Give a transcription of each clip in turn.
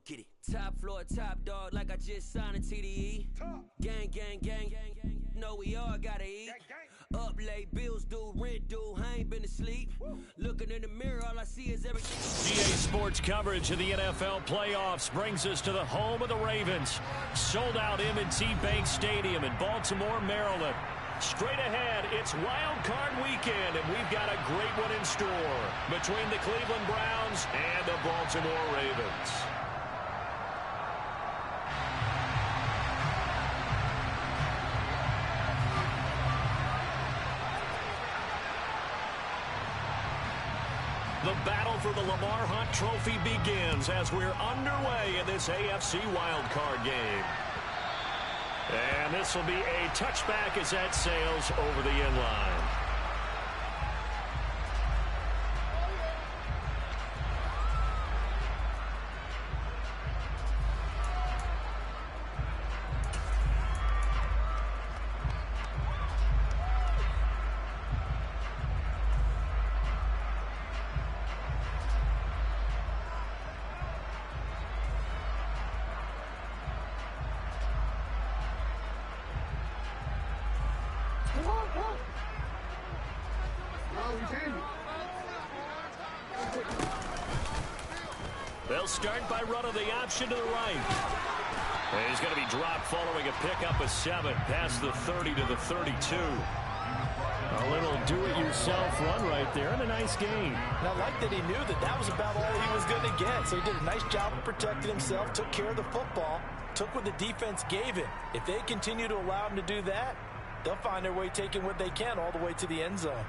Get it. Top floor, top dog, like I just signed a TDE. Gang, gang, gang, gang, gang. Know we all gotta eat. Up late, bills due, rent due, I ain't been asleep. Looking in the mirror, all I see is everything. EA Sports coverage of the NFL playoffs brings us to the home of the Ravens. Sold out M&T Bank Stadium in Baltimore, Maryland. Straight ahead, it's Wild Card Weekend, and we've got a great one in store between the Cleveland Browns and the Baltimore Ravens. The battle for the Lamar Hunt Trophy begins as we're underway in this AFC wildcard game. And this will be a touchback as that sails over the end line. They'll start by running the option to the right. And he's going to be dropped following a pickup of 7 past the 30 to the 32. A little do-it-yourself run right there and a nice gain. And I like that he knew that that was about all he was going to get. So he did a nice job of protecting himself, took care of the football, took what the defense gave him. If they continue to allow him to do that, they'll find their way taking what they can all the way to the end zone.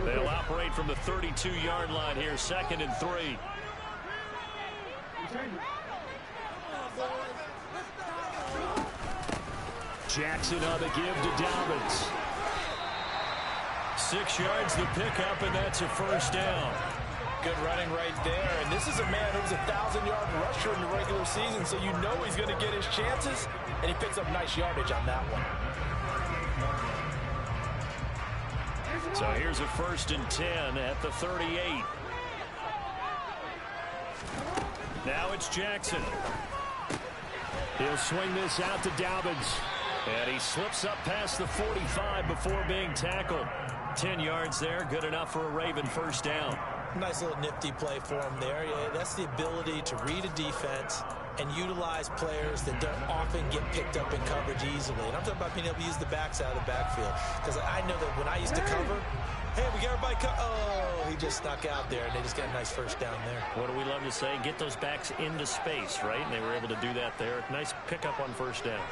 They'll operate from the 32-yard line here, 2nd and 3. Jackson on the give to Dobbins. 6 yards the pickup, and that's a first down. Good running right there. And this is a man who's a 1,000-yard rusher in the regular season, so you know he's going to get his chances, and he picks up nice yardage on that one. So here's a 1st and 10 at the 38. Now it's Jackson. He'll swing this out to Dobbins. And he slips up past the 45 before being tackled. 10 yards there, good enough for a Raven first down. Nice little nifty play for him there. Yeah, that's the ability to read a defense and utilize players that don't often get picked up in coverage easily. And I'm talking about being able to use the backs out of the backfield. Because I know that when I used to cover, hey, we got everybody oh, he just snuck out there, and they just got a nice first down there. What do we love to say? Get those backs into space, right? And they were able to do that there. Nice pickup on first down.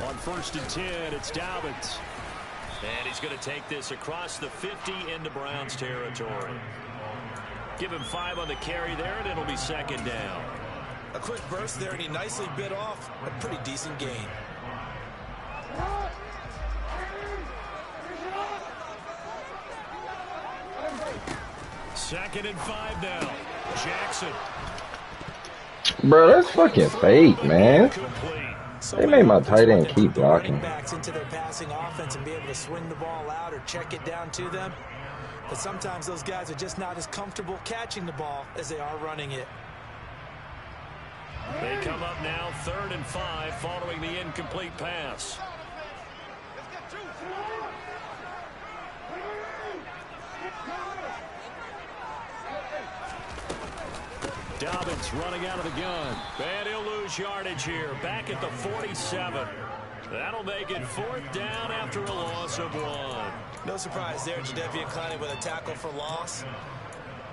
On 1st and 10, it's Dobbins. And he's going to take this across the 50 into Browns territory. Give him 5 on the carry there, and it'll be 2nd down. A quick burst there, and he nicely bit off a pretty decent gain. Second and 5 now. Jackson. Bro, that's fucking fake, man. They made my tight end keep blocking. Backs into their passing offense and be able to swing the ball out or check it down to them. But sometimes those guys are just not as comfortable catching the ball as they are running it. They come up now 3rd and 5 following the incomplete pass. Dobbins running out of the gun. And he'll lose yardage here. Back at the 47. That'll make it 4th down after a loss of 1. No surprise there, Jadeveon Clowney with a tackle for loss.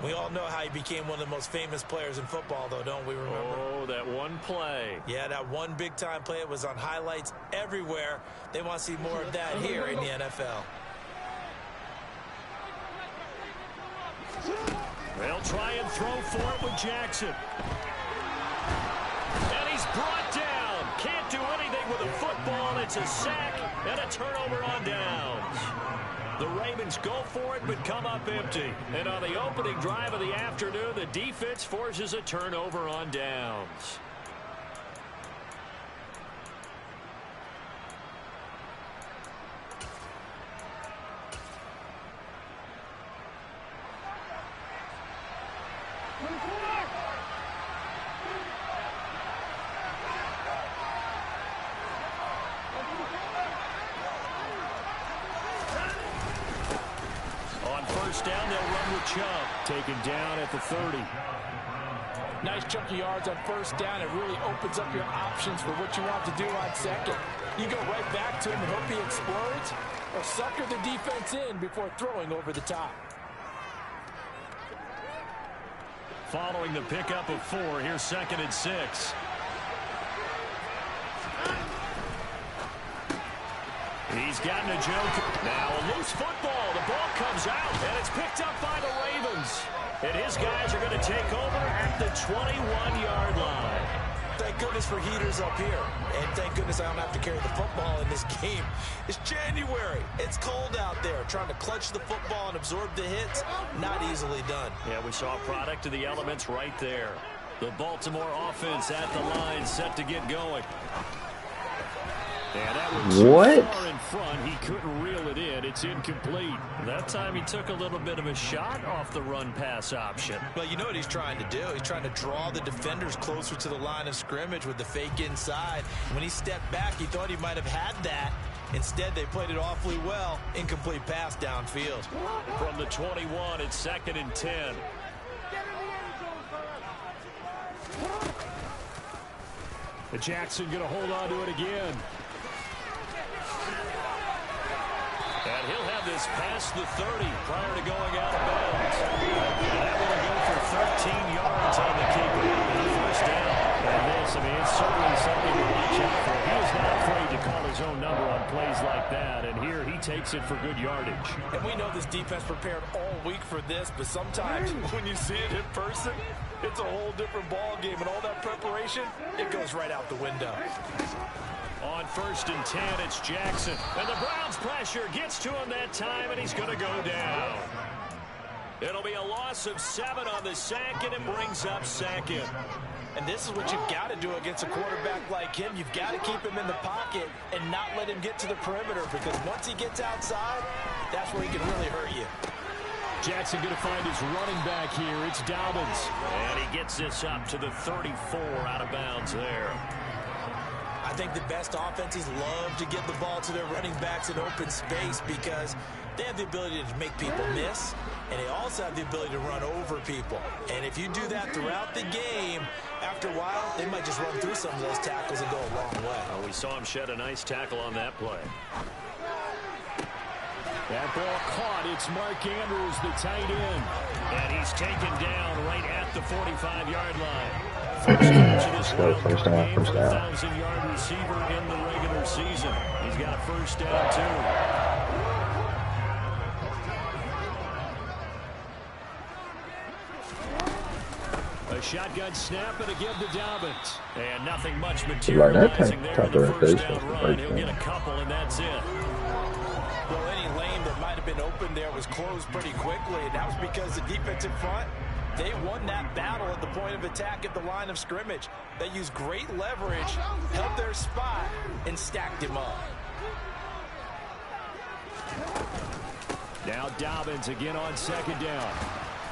We all know how he became one of the most famous players in football, though, don't we remember? Oh, that one play. Yeah, that one big-time play. It was on highlights everywhere. They want to see more of that here in the NFL. They'll try and throw for it with Jackson. And he's brought down. Can't do anything with a football. It's a sack and a turnover on downs. The Ravens go for it but come up empty. And on the opening drive of the afternoon, the defense forces a turnover on downs. first down. They'll run with Chubb. Taken down at the 30. Nice chunky yards on first down. It really opens up your options for what you want to do on second. You go right back to him and hope he explodes, or sucker the defense in before throwing over the top. Following the pickup of 4, here's 2nd and 6. He's gotten a joke. Now a loose football. The ball comes out, and it's picked up by the Ravens. And his guys are going to take over at the 21-yard line. Thank goodness for heaters up here. And thank goodness I don't have to carry the football in this game. It's January. It's cold out there. Trying to clutch the football and absorb the hits, not easily done. Yeah, we saw a product of the elements right there. The Baltimore offense at the line, set to get going. And that was what? Far in front. He couldn't reel it in. It's incomplete. That time he took a little bit of a shot off the run-pass option. Well, you know what he's trying to do? He's trying to draw the defenders closer to the line of scrimmage with the fake inside. When he stepped back, he thought he might have had that. Instead, they played it awfully well. Incomplete pass downfield. From the 21, it's 2nd and 10. But Jackson going to hold on to it again. And he'll have this past the 30 prior to going out of bounds. And that will go for 13 yards on the kick and a first down. And this, I mean, it's certainly something to watch out for. He is not afraid to call his own number on plays like that. And here he takes it for good yardage. And we know this defense prepared all week for this, but sometimes when you see it in person, it's a whole different ball game. And all that preparation, it goes right out the window. On 1st and 10, it's Jackson. And the Browns' pressure gets to him that time, and he's going to go down. It'll be a loss of 7 on the sack, and it brings up 2nd. And this is what you've got to do against a quarterback like him. You've got to keep him in the pocket and not let him get to the perimeter, because once he gets outside, that's where he can really hurt you. Jackson going to find his running back here. It's Dobbins. And he gets this up to the 34 out of bounds there. I think the best offenses love to get the ball to their running backs in open space because they have the ability to make people miss, and they also have the ability to run over people. And if you do that throughout the game, after a while, they might just run through some of those tackles and go a long way. Oh, we saw him shed a nice tackle on that play. That ball caught. It's Mark Andrews, the tight end. And he's taken down right at the 45-yard line. First down. 1,000-yard receiver in the regular season. He's got first down, too. A shotgun snap, and again to Dobbins. And nothing much materializing there in the first down run. He'll get a couple, and that's it. Well, any lane that might have been open there was closed pretty quickly, and that was because the defensive front, they won that battle at the point of attack at the line of scrimmage. They used great leverage, held their spot, and stacked him up. Now Dobbins again on 2nd down.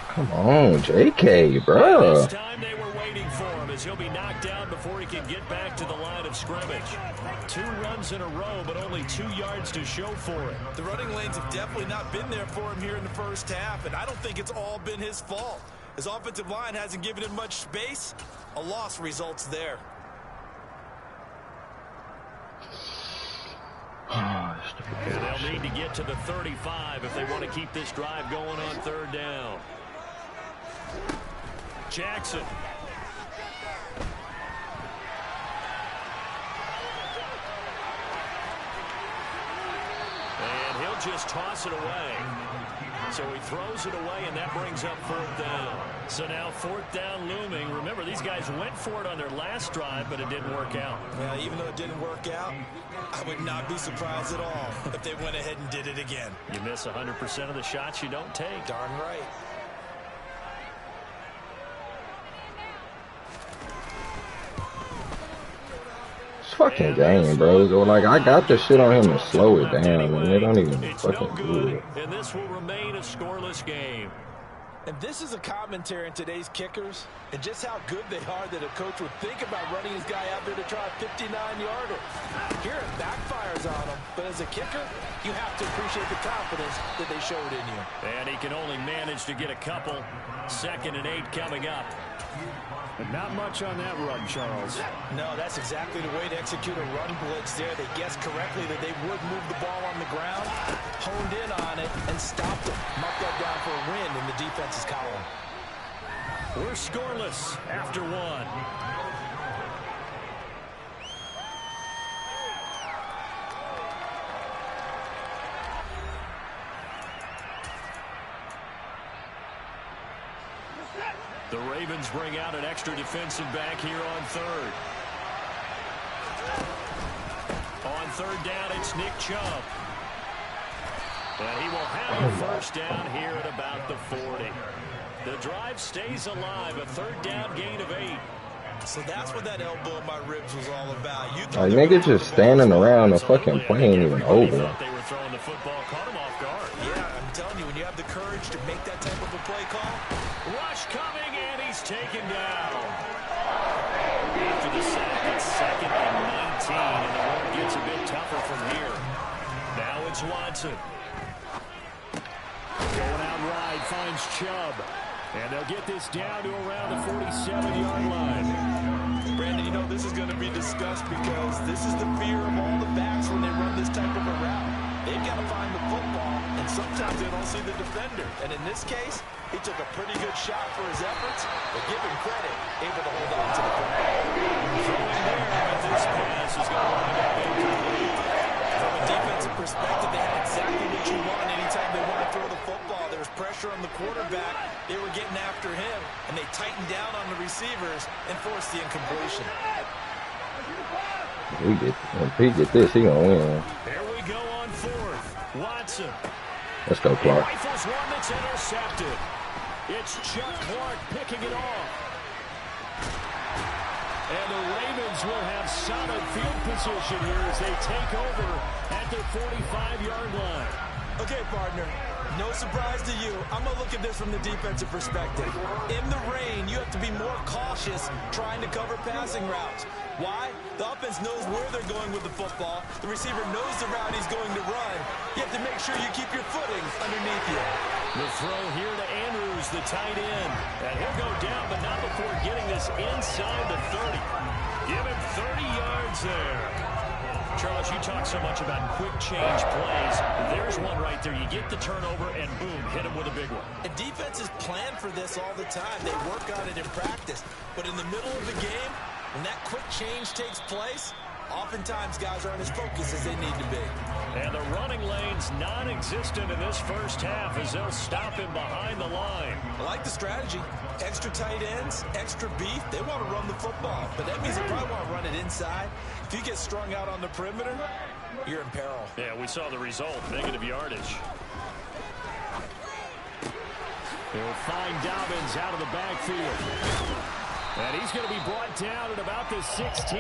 Come on, JK, bro. This time they were waiting for him as he'll be knocked down before he can get back to the line of scrimmage. 2 runs in a row, but only 2 yards to show for it. The running lanes have definitely not been there for him here in the first half, and I don't think it's all been his fault. His offensive line hasn't given him much space. A loss results there. And they'll need to get to the 35 if they want to keep this drive going on 3rd down. Jackson. And he'll just toss it away. So he throws it away, and that brings up 4th down. So now 4th down looming. Remember, these guys went for it on their last drive, but it didn't work out. Well, even though it didn't work out, I would not be surprised at all if they went ahead and did it again. You miss 100% of the shots you don't take. Darn right. Fucking game, bro. So, like, I got the shit on him to slow it down, and they don't even fucking do it. And this will remain a scoreless game. And this is a commentary on today's kickers and just how good they are that a coach would think about running his guy out there to try a 59-yarder. Here it backfires on him, but as a kicker, you have to appreciate the confidence that they showed in you. And he can only manage to get a couple. 2nd and 8 coming up. But not much on that run, Charles. No, that's exactly the way to execute a run blitz there. They guessed correctly that they would move the ball on the ground, honed in on it, and stopped it. Mark that down for a win in the defense's column. We're scoreless after 1. The Ravens bring out an extra defensive back here on 3rd. On 3rd down, it's Nick Chubb. And he will have a first down here at about the 40. The drive stays alive, a 3rd down gain of 8. So that's what that elbow in my ribs was all about. Like, niggas just standing around, the fucking play ain't even over. They were throwing the football, caught him off guard. Yeah, I'm telling you, when you have the courage to make that type of a play call. Rush coming, and he's taken down. After the sack, it's 2nd and 19, and the road gets a bit tougher from here. Now it's Watson. Going out wide, finds Chubb. And they'll get this down to around the 47-yard line. Brandon, you know, this is going to be discussed because this is the fear of all the backs when they run this type of a route. They've got to find the football, and sometimes they don't see the defender. And in this case, he took a pretty good shot for his efforts, but give him credit, able to hold on to the football. Throwing there, but this pass is going to wind up incomplete. From a defensive perspective, they had exactly what you want anytime they want to throw the football. There was pressure on the quarterback. They were getting after him, and they tightened down on the receivers and forced the incompletion. If he get this, he gonna win. Here we go on 4th. Watson. Let's go, Clark. He rifles one that's intercepted. It's Chuck Clark picking it off. And the Ravens will have solid field position here as they take over at their 45-yard line. Okay, partner, no surprise to you. I'm going to look at this from the defensive perspective. In the rain, you have to be more cautious trying to cover passing routes. Why? The offense knows where they're going with the football. The receiver knows the route he's going to run. You have to make sure you keep your footing underneath you. The throw here to Andrews, the tight end. And he'll go down, but not before getting this inside the 30. Give him 30 yards there. Charles, you talk so much about quick change plays. There's one right there. You get the turnover, and boom, hit him with a big one. And defenses plan for this all the time. They work on it in practice. But in the middle of the game, when that quick change takes place, oftentimes guys aren't as focused as they need to be. And the running lane's non-existent in this first half as they'll stop him behind the line. I like the strategy. Extra tight ends, extra beef. They want to run the football, but that means they probably want to run it inside. If you get strung out on the perimeter, you're in peril. Yeah, we saw the result, negative yardage. They'll find Dobbins out of the backfield. And he's going to be brought down at about the 16.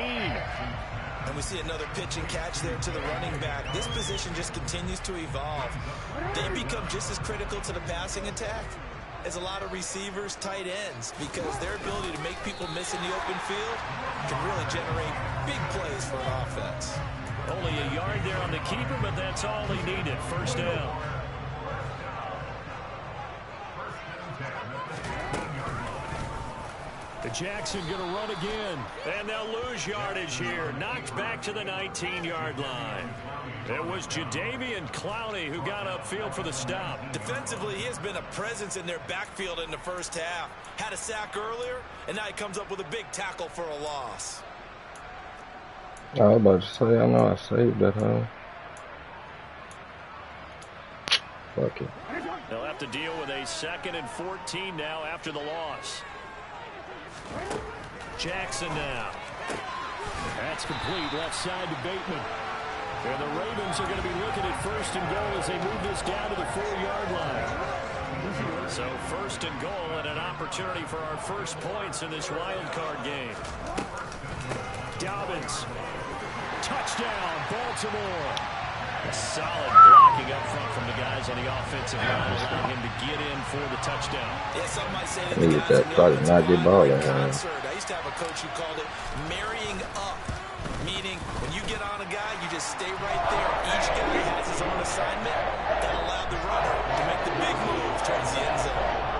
And we see another pitch and catch there to the running back. This position just continues to evolve. They become just as critical to the passing attack as a lot of receivers, tight ends, because their ability to make people miss in the open field can really generate big plays for an offense. Only a yard there on the keeper, but that's all he needed. First down. The Jackson going to run again, and they'll lose yardage here. Knocked back to the 19-yard line. It was Jadeveon Clowney who got upfield for the stop. Defensively, he has been a presence in their backfield in the first half. Had a sack earlier, and now he comes up with a big tackle for a loss. I was about to say, I know I saved that, huh? Fuck it. They'll have to deal with a 2nd and 14 now after the loss. Jackson now. That's complete. Left side to Bateman. And the Ravens are going to be looking at 1st and goal as they move this down to the 4-yard line. So 1st and goal and an opportunity for our first points in this wild card game. Dobbins. Touchdown, Baltimore. Solid blocking up front from the guys on the offensive line, allowing him to get in for the touchdown. Yeah, some might say that He the get guys that probably not get ball at him. I used to have a coach who called it marrying up, meaning when you get on a guy, you just stay right there. Each guy has his own assignment that allowed the runner to make the big move towards the end zone.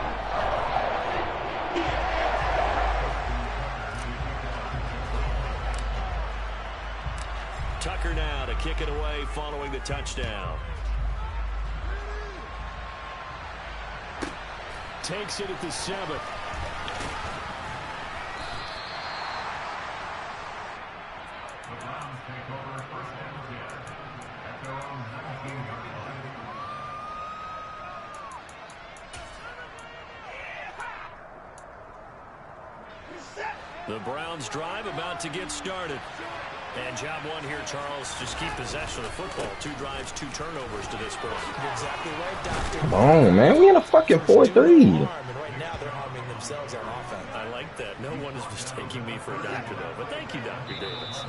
Tucker now to kick it away following the touchdown. Takes it at the 7. The Browns drive about to get started. And job one here, Charles, just keep possession of the football. 2 drives, 2 turnovers to this point. You're exactly right, Doctor. Come on, man. We in a fucking 4-3. And right now they're harming themselves on offense. I like that. No one is mistaking me for a doctor, though. But thank you, Dr. Davis.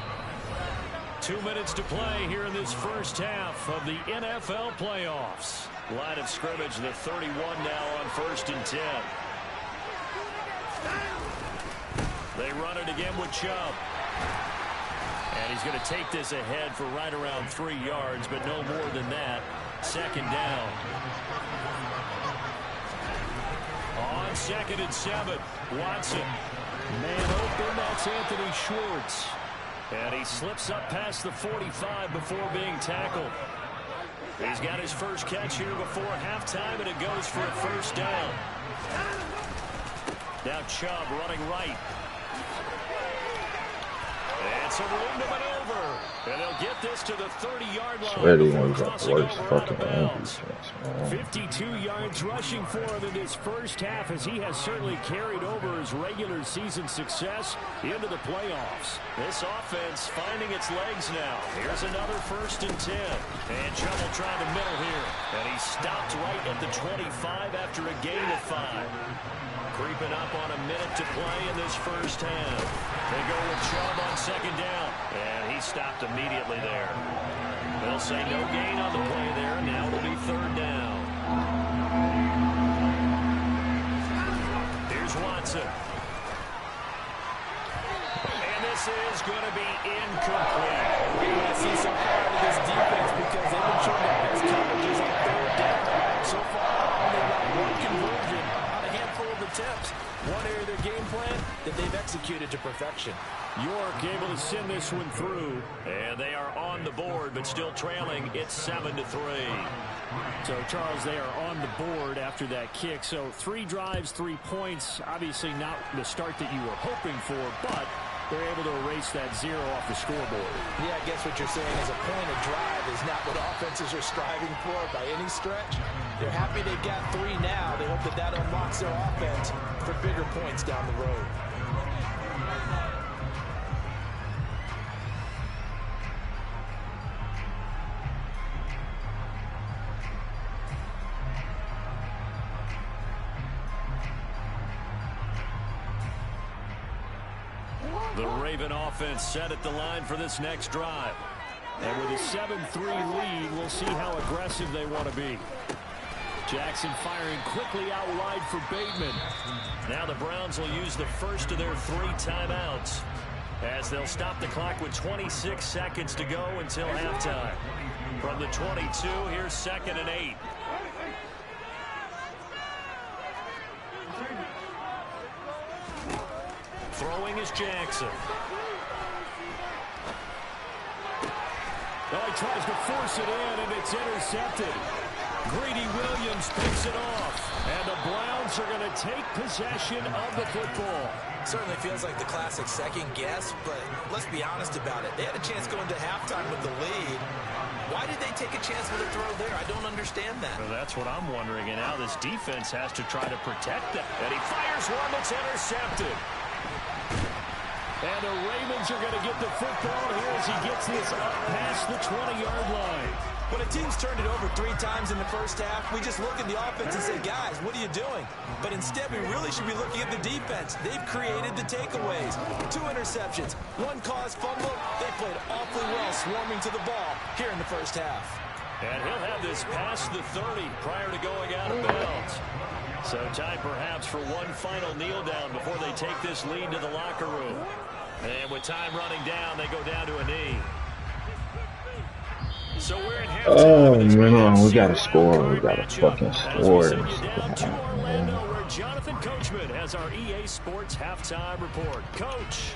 2 minutes to play here in this first half of the NFL playoffs. Line of scrimmage, the 31 now on 1st and 10. They run it again with Chubb. And he's going to take this ahead for right around 3 yards, but no more than that. 2nd down. On 2nd and 7, Watson. Man open, that's Anthony Schwartz. And he slips up past the 45 before being tackled. He's got his first catch here before halftime, and it goes for a 1st down. Now Chubb running right. And some room to maneuver. And they'll get this to the 30-yard line before crossing over out of bounds. 52 yards rushing for him in this first half, as he has certainly carried over his regular season success into the playoffs. This offense finding its legs now. Here's another 1st and 10. And Chubb will try the middle here. And he stopped right at the 25 after a gain of 5. Creeping up on a minute to play in this first half. They go with Chubb on 2nd down. And he stopped immediately there. They'll say no gain on the play there. Now it'll be 3rd down. Here's Watson. And this is going to be incomplete. I see some part of this defense because they've been showing their best coverages on 3rd down. So far, only got 1 conversion on a handful of attempts. One area of their game plan that they've executed to perfection. York able to send this one through. And they are on the board, but still trailing. It's 7-3. So, Charles, they are on the board after that kick. So 3 drives, 3 points. Obviously not the start that you were hoping for, but they're able to erase that 0 off the scoreboard. Yeah, I guess what you're saying is a point of drive is not what offenses are striving for by any stretch. They're happy they've got 3 now. They hope that that unlocks their offense for bigger points down the road. The Raven offense set at the line for this next drive. And with a 7-3 lead, we'll see how aggressive they want to be. Jackson firing quickly out wide for Bateman. Now the Browns will use the first of their 3 timeouts, as they'll stop the clock with 26 seconds to go until halftime. From the 22, here's 2nd and 8. Throwing is Jackson. Oh, he tries to force it in, and it's intercepted. Greedy Williams picks it off, and the Browns are going to take possession of the football. Certainly feels like the classic second guess, but let's be honest about it. They had a chance going to halftime with the lead. Why did they take a chance with a throw there? I don't understand that. Well, that's what I'm wondering, and now this defense has to try to protect them. And he fires one that's intercepted. And the Ravens are going to get the football here as he gets this up past the 20-yard line. When a team's turned it over 3 times in the first half, we just look at the offense and say, guys, what are you doing? But instead, we really should be looking at the defense. They've created the takeaways. 2 interceptions, 1 caused fumble. They played awfully well swarming to the ball here in the first half. And he'll have this past the 30 prior to going out of bounds. So time perhaps for one final kneel down before they take this lead to the locker room. And with time running down, they go down to a knee. So we're in halftime. Oh man, we gotta score. We gotta fucking score. Where Jonathan Coachman has our EA Sports halftime report. Coach.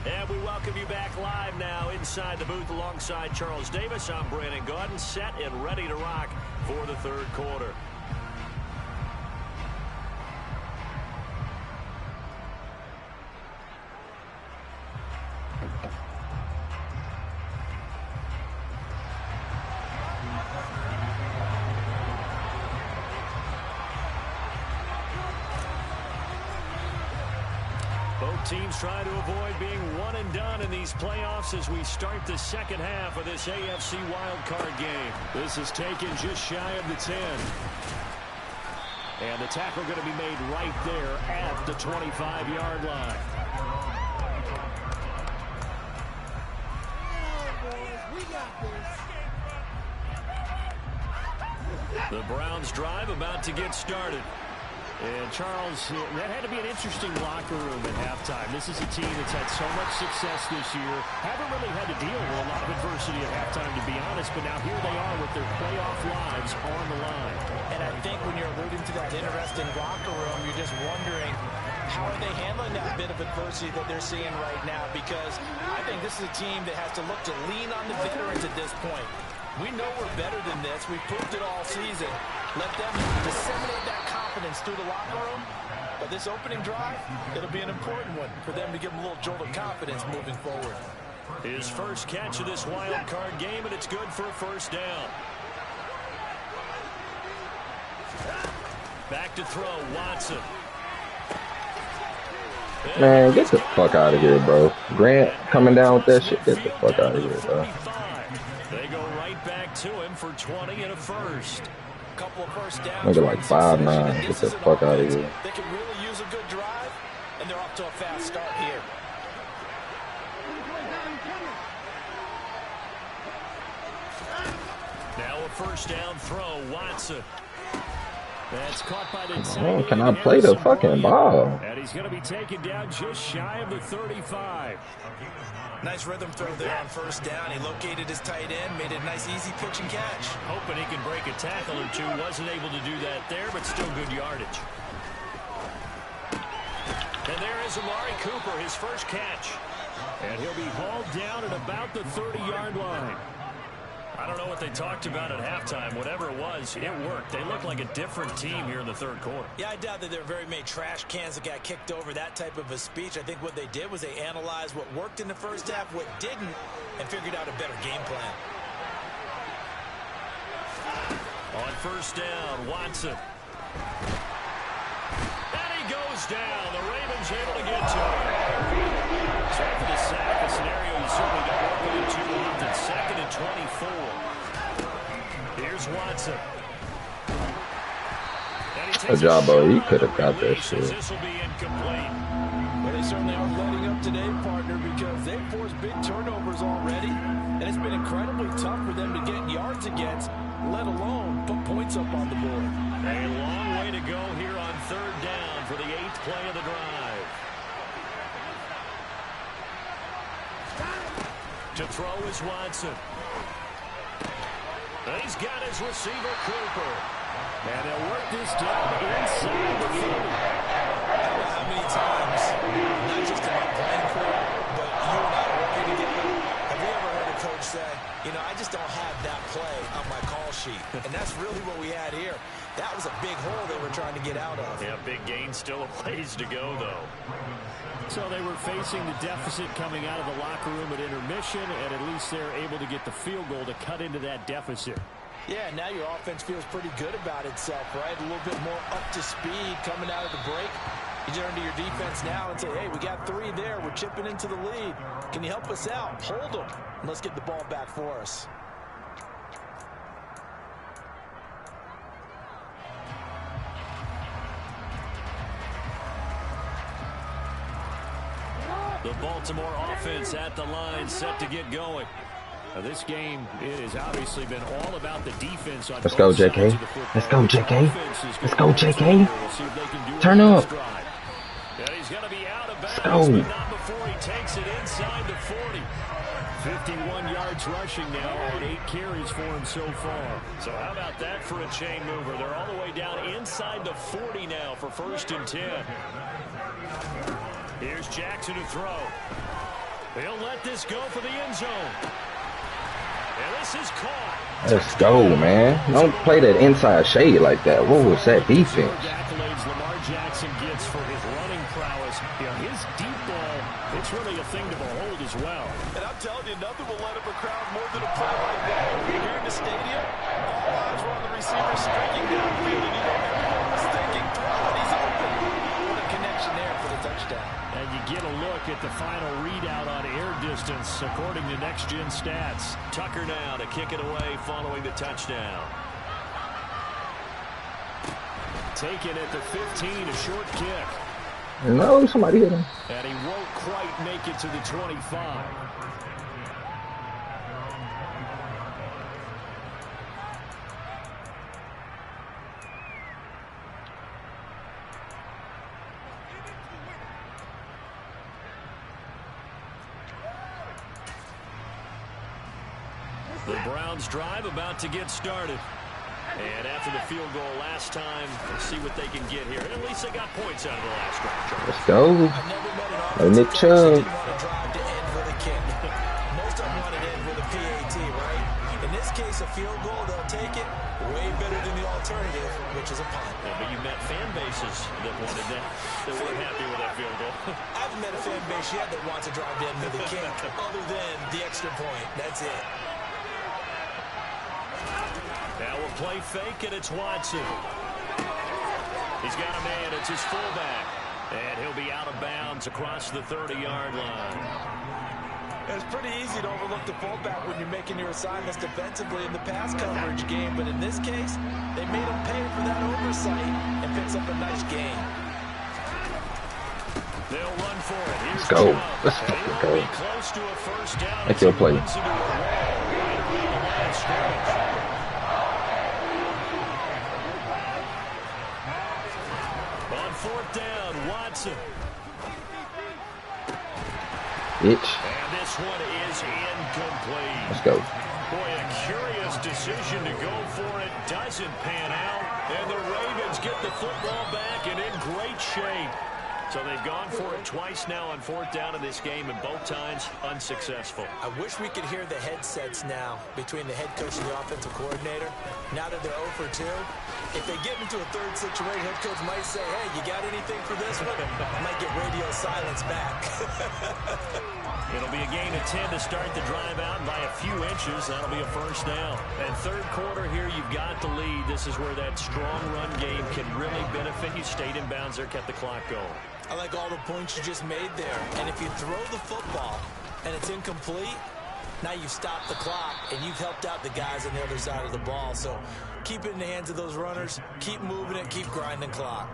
And we welcome you back live now inside the booth alongside Charles Davis. I'm Brandon Gaudin, set and ready to rock for the third quarter. Both teams trying to avoid being one and done in these playoffs as we start the second half of this AFC wildcard game. This is taken just shy of the 10. And the tackle going to be made right there at the 25-yard line. The Browns drive about to get started. And Charles, that had to be an interesting locker room at halftime. This is a team that's had so much success this year. Haven't really had to deal with a lot of adversity at halftime, to be honest. But now here they are with their playoff lives on the line. And I think when you're alluding to that interesting locker room, you're just wondering, how are they handling that bit of adversity that they're seeing right now? Because I think this is a team that has to look to lean on the veterans at this point. We know we're better than this. We've proved it all season. Let them disseminate that confidence through the locker room. But this opening drive, it'll be an important one for them to give them a little jolt of confidence moving forward. His first catch of this wild card game, and it's good for a first down. Back to throw, Watson. Man, get the fuck out of here, bro. Grant coming down with that shit. Get the fuck out of here, bro. They go right back to him for 20 and a first. Couple of first downs. Nigga like 5'9". Get the fuck out of here. They can really use a good drive, and they're off to a fast start here. Now a first down throw, Watson. That's caught by the Oh, can I play the fucking ball? And he's going to be taken down just shy of the 35. Nice rhythm throw there on first down. He located his tight end, made it a nice easy pitch and catch. Hoping he can break a tackle or two. Wasn't able to do that there, but still good yardage. And there is Amari Cooper, his first catch. And he'll be hauled down at about the 30-yard line. I don't know what they talked about at halftime. Whatever it was, it worked. They look like a different team here in the third quarter. Yeah, I doubt that there were very many trash cans that got kicked over, that type of a speech. I think what they did was they analyzed what worked in the first half, what didn't, and figured out a better game plan. On first down, Watson. And he goes down. The Ravens able to get to him. So after the sack, a scenario you certainly don't work with too often. 2nd and 24. Here's Watson. Good job, bro. He could have got that shit. This will be incomplete. Well, they certainly are letting up today, partner, because they've forced big turnovers already, and it's been incredibly tough for them to get yards against, let alone put points up on the board. A long way to go here on third down for the 8th play of the drive. To throw is Watson. And he's got his receiver, Cooper. And they'll work this down inside the 30. How many times, not just in my playing career, but you and I working together, have we ever heard a coach say, you know, I just don't have that play on my call sheet? And that's really what we had here. Gain still a ways to go, though. So they were facing the deficit coming out of the locker room at intermission, and at least they're able to get the field goal to cut into that deficit. Yeah, now your offense feels pretty good about itself, right? A little bit more up to speed coming out of the break. You turn to your defense now and say, hey, we got 3 there. We're chipping into the lead. Can you help us out? Hold them. And let's get the ball back for us. The Baltimore offense at the line, set to get going. Now, this game, it has obviously been all about the defense. On Let's go, JK. Let's go, JK. Let's go, JK. Turn up. And he's going to be out of bounds, go. but not before he takes it inside the 40. 51 yards rushing now on 8 carries for him so far. So how about that for a chain mover? They're all the way down inside the 40 now for 1st and 10. Here's Jackson to throw. He'll let this go for the end zone. And this is caught. Let's go, man. Don't play that inside shade like that. What was that defense? Accolades Lamar Jackson gets for his running prowess. You know, his deep ball, it's really a thing to behold as well. And I'm telling you, nothing will let up a crowd more than a play like that. Here in the stadium, all eyes were on the receiver streaking downfield, and you know everyone was thinking, throw it, he's open. What a connection there for the touchdown. And you get a look at the final readout on air distance, according to Next Gen Stats. Tucker now to kick it away following the touchdown. Taken at the 15, a short kick. No, somebody hit him. And he won't quite make it to the 25. The Browns drive about to get started. And after the field goal last time, let's see what they can get here. At least they got points out of the last drive. Let's go. Oh, Nick Chubb. Most of them want it in with a PAT, right? In this case, a field goal, they'll take it way better than the alternative, which is a punt. Yeah, but you met fan bases that wanted that weren't happy with that field goal. I haven't met a fan base yet that wants to drive in with a kick other than the extra point. That's it. Now we'll play fake, and it's Watson. He's got a man. It's his fullback. And he'll be out of bounds across the 30-yard line. It's pretty easy to overlook the fullback when you're making your assignments defensively in the pass coverage game. But in this case, they made him pay for that oversight and picks up a nice gain. They'll run for it. Here's Let's go. Chubb. Let's fucking go. Close to a first down. Make your play. Fourth down, Watson. Bitch. And this one is incomplete. Let's go. Boy, a curious decision to go for it. Doesn't pan out. And the Ravens get the football back and in great shape. So they've gone for it twice now on fourth down in this game, and both times unsuccessful. I wish we could hear the headsets now between the head coach and the offensive coordinator. Now that they're 0 for 2, if they get into a third situation, head coach might say, hey, you got anything for this one? Might get radio silence back. It'll be a gain of 10 to start the drive out, and by a few inches, that'll be a first down. And third quarter here, you've got the lead. This is where that strong run game can really benefit you. Stayed in bounds there, kept the clock going. I like all the points you just made there. And if you throw the football and it's incomplete, now you've stopped the clock and you've helped out the guys on the other side of the ball. So keep it in the hands of those runners. Keep moving it. Keep grinding clock.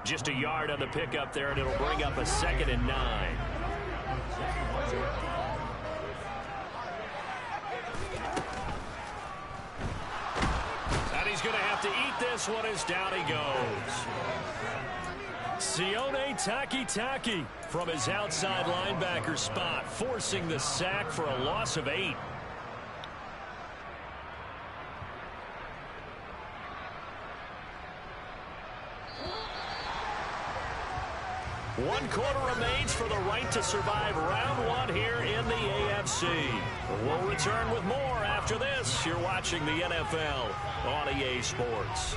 Just a yard on the pickup there, and it'll bring up a 2nd and 9. And he's going to have to eat this one as down he goes. Sione Takitaki from his outside linebacker spot, forcing the sack for a loss of 8. One quarter remains for the right to survive round 1 here in the AFC. We'll return with more after this. You're watching the NFL on EA Sports.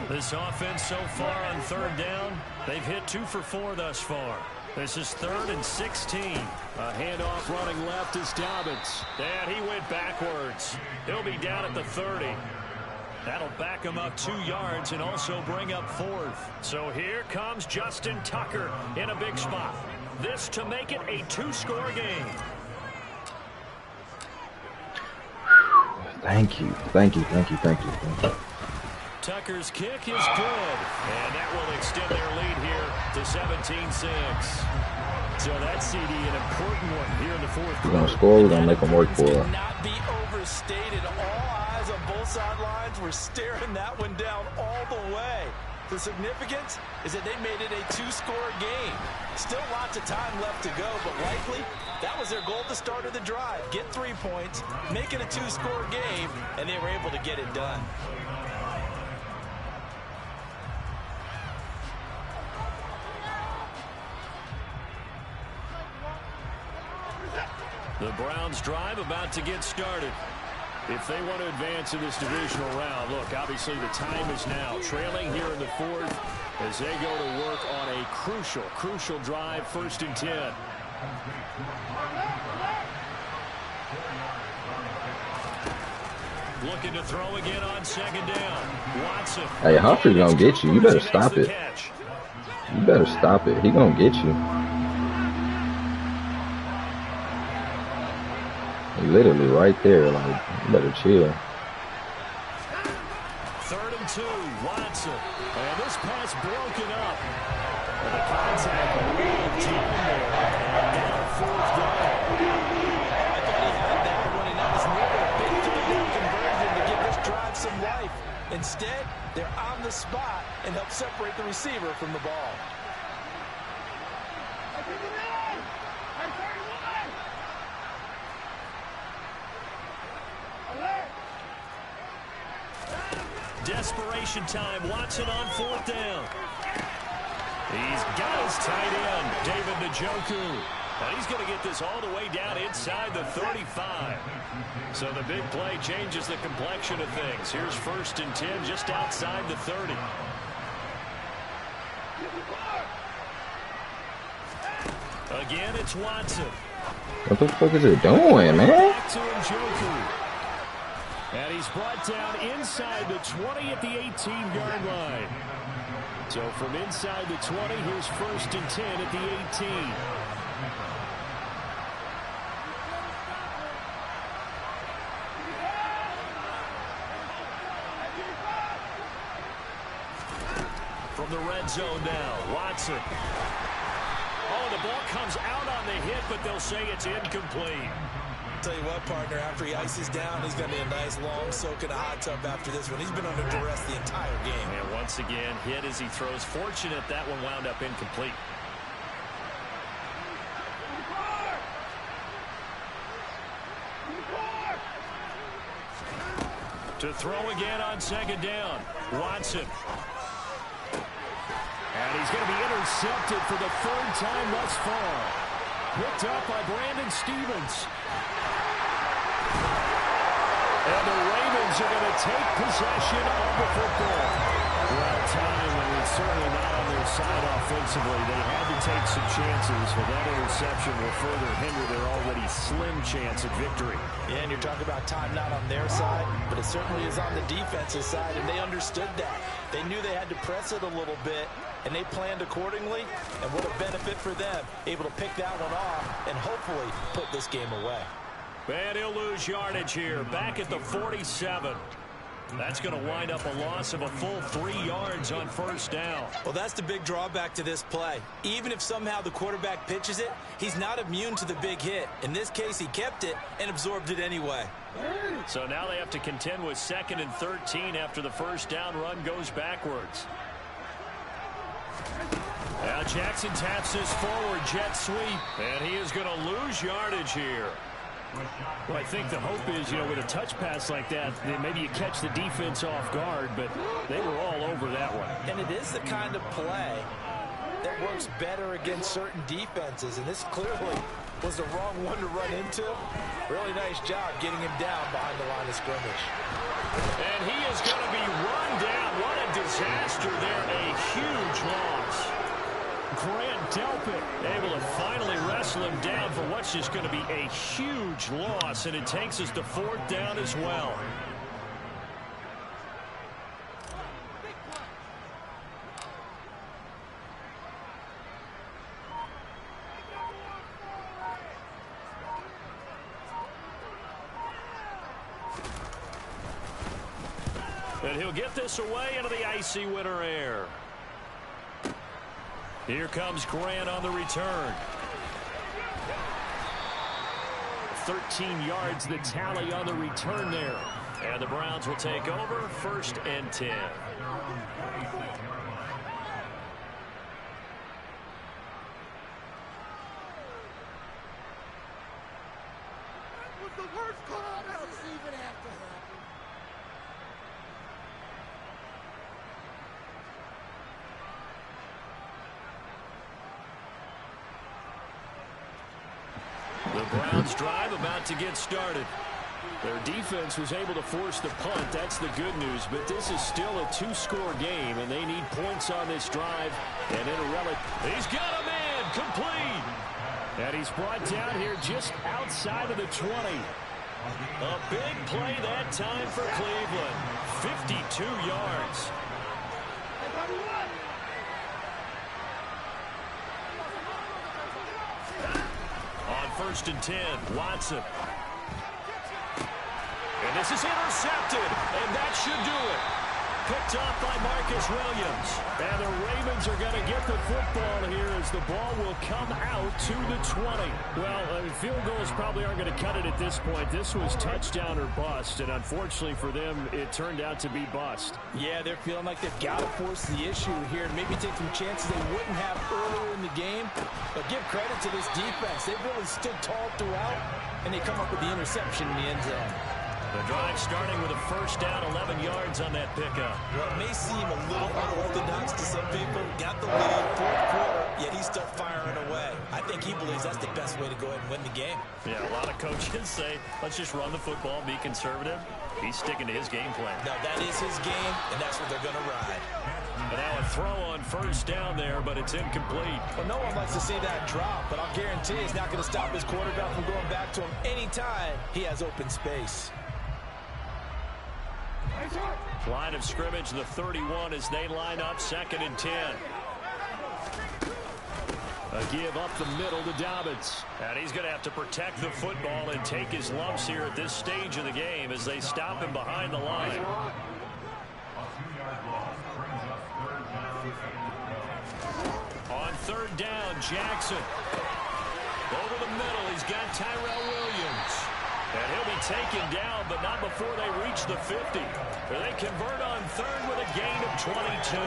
This offense so far on third down, they've hit 2 for 4 thus far. This is 3rd and 16. A handoff running left is Dobbins. And he went backwards. He'll be down at the 30. That'll back him up 2 yards and also bring up 4th. So here comes Justin Tucker in a big spot. This to make it a 2-score game. Thank you. Tucker's kick is good. And that will extend their lead here to 17-6. So that CD, an important one here in the 4th quarter. We're going to score. We're going to make them work for it. Not be overstated. All eyes on both sidelines were staring that one down all the way. The significance is that they made it a 2-score game. Still lots of time left to go, but likely that was their goal at the start of the drive. Get 3 points, make it a 2-score game, and they were able to get it done. The Browns drive about to get started. If they want to advance in this divisional round, look, obviously the time is now. Trailing here in the 4th as they go to work on a crucial drive, 1st and 10. Looking to throw again on 2nd down. Watson. Hey, Humphrey's going to get you. You better stop it. You better stop it. He going to get you. Literally right there, like, you better chill. 3rd and 2, Watson. And this pass broken up. And the contact a little time there. And now 4th down. I thought he had that one, and that was never a big 3rd-down conversion to give this drive some life. Instead, they're on the spot and help separate the receiver from the ball. Desperation time. Watson on 4th down. He's got his tight end, David Njoku. And he's going to get this all the way down inside the 35. So the big play changes the complexion of things. Here's 1st and 10 just outside the 30. Again, it's Watson. What the fuck is it doing, man? Back to Njoku. And he's brought down inside the 20 at the 18-yard line. So from inside the 20, here's 1st and 10 at the 18. From the red zone now, Watson. Oh, the ball comes out on the hit, but they'll say it's incomplete. Tell you what, partner, after he ices down, he's going to be a nice long soak in a hot tub after this one. He's been under duress the entire game. And once again, hit as he throws. Fortunate that one wound up incomplete. To throw again on 2nd down, Watson. And he's going to be intercepted for the 3rd time thus far. Picked up by Brandon Stevens. And the Ravens are going to take possession of the football. Well, time when it's certainly not on their side offensively. They had to take some chances, but that interception will further hinder their already slim chance at victory. Yeah, and you're talking about time not on their side, but it certainly is on the defensive side, and they understood that. They knew they had to press it a little bit, and they planned accordingly, and what a benefit for them, able to pick that one off and hopefully put this game away. And he'll lose yardage here, back at the 47. That's going to wind up a loss of a full 3 yards on 1st down. Well, that's the big drawback to this play. Even if somehow the quarterback pitches it, he's not immune to the big hit. In this case, he kept it and absorbed it anyway. So now they have to contend with 2nd and 13 after the 1st down run goes backwards. Now Jackson taps this forward jet sweep, and he is going to lose yardage here. Well, I think the hope is, with a touch pass like that, maybe you catch the defense off guard, but they were all over that one. And it is the kind of play that works better against certain defenses, and this clearly was the wrong one to run into. Really nice job getting him down behind the line of scrimmage. And he is going to be run down. What a disaster there. A huge loss. Grant Delpit able to finally wrestle him down for what's just going to be a huge loss. And it takes us to 4th down as well. And he'll get this away into the icy winter air. Here comes Grant on the return. 13 yards the tally on the return there. And the Browns will take over 1st and 10. The worst call ever. Even after happened. The Browns drive about to get started. Their defense was able to force the punt. That's the good news. But this is still a 2-score game, and they need points on this drive. And in a relic, he's got a man complete. And he's brought down here just outside of the 20. A big play that time for Cleveland. 52 yards. On 1st and 10, Watson. And this is intercepted, and that should do it. Picked off by Marcus Williams. And the Ravens are going to get the football here as the ball will come out to the 20. Well, field goals probably aren't going to cut it at this point. This was touchdown or bust, and unfortunately for them, it turned out to be bust. Yeah, they're feeling like they've got to force the issue here and maybe take some chances they wouldn't have earlier in the game. But give credit to this defense. They've really stood tall throughout, and they come up with the interception in the end zone. The drive starting with a 1st down, 11 yards on that pickup. Well, it may seem a little unorthodox to some people. Got the lead, 4th quarter, yet he's still firing away. I think he believes that's the best way to go ahead and win the game. Yeah, a lot of coaches say, let's just run the football, be conservative. He's sticking to his game plan. No, that is his game, and that's what they're going to ride. And now a throw on 1st down there, but it's incomplete. Well, no one likes to see that drop, but I'll guarantee he's not going to stop his quarterback from going back to him anytime he has open space. Line of scrimmage, the 31 as they line up 2nd and 10. A give up the middle to Dobbins. And he's going to have to protect the football and take his lumps here at this stage of the game as they stop him behind the line. On 3rd down, Jackson. Over the middle, he's got Tyrell Williams. And he'll be taken down, but not before they reach the 50. They convert on 3rd with a gain of 22.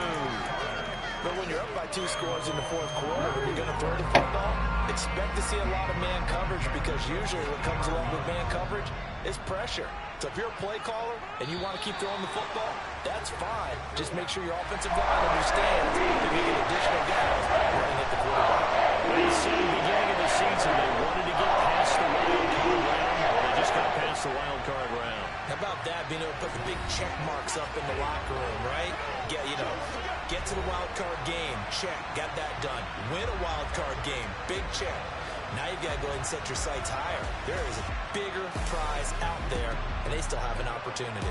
But when you're up by 2 scores in the 4th quarter, you're going to throw the football, expect to see a lot of man coverage because usually what comes along with man coverage is pressure. So if you're a play caller and you want to keep throwing the football, that's fine. Just make sure your offensive line understands that you get additional guys running at the quarterback. They said at the beginning of the season they wanted to get past the wild card round. They just got past the wild card round. How about that, being able to put the big check marks up in the locker room, right? Get to the wild card game, check, got that done. Win a wild card game, big check. Now you've got to go ahead and set your sights higher. There is a bigger prize out there, and they still have an opportunity.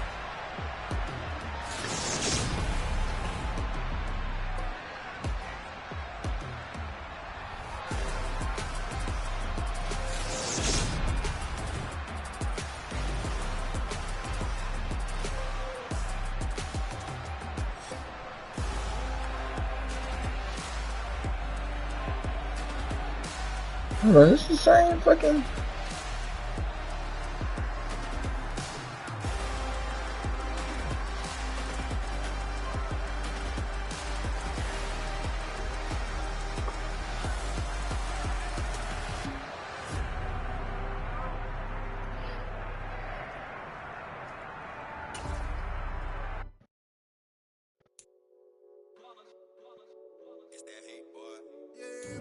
Hold on, it's the same fucking...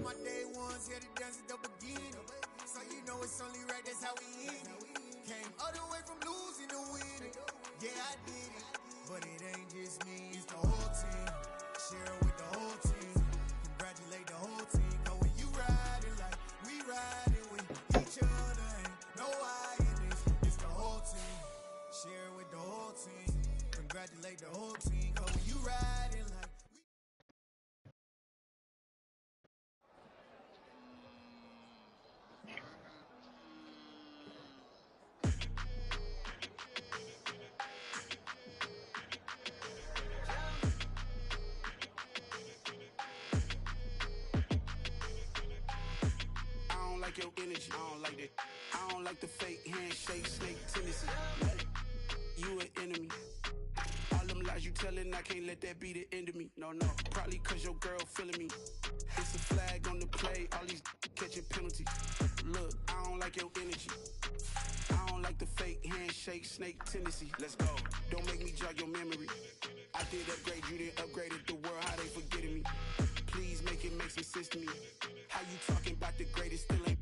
My day ones here to dance at the beginning. So you know it's only right, that's how we end it. Came all the way from losing to winning. Yeah, I did it, but it ain't just me, it's the whole team. Share it with the whole team. Congratulate the whole team. Cause when you riding like we riding with each other, ain't no I in this. It's the whole team. Share it with the whole team. Congratulate the whole team. Cause when you riding like like your energy. I don't like that. I don't like the fake handshake, snake tendency. You an enemy. All them lies you telling, I can't let that be the end of me. No, probably cause your girl feeling me. It's a flag on the play, all these catching penalties. Look, I don't like your energy. I don't like the fake handshake, snake tendency. Let's go. Don't make me jog your memory. I did upgrade, you didn't upgrade it. The world, how they forgetting me. Please make it make some sense to me. How you talking about the greatest still ain't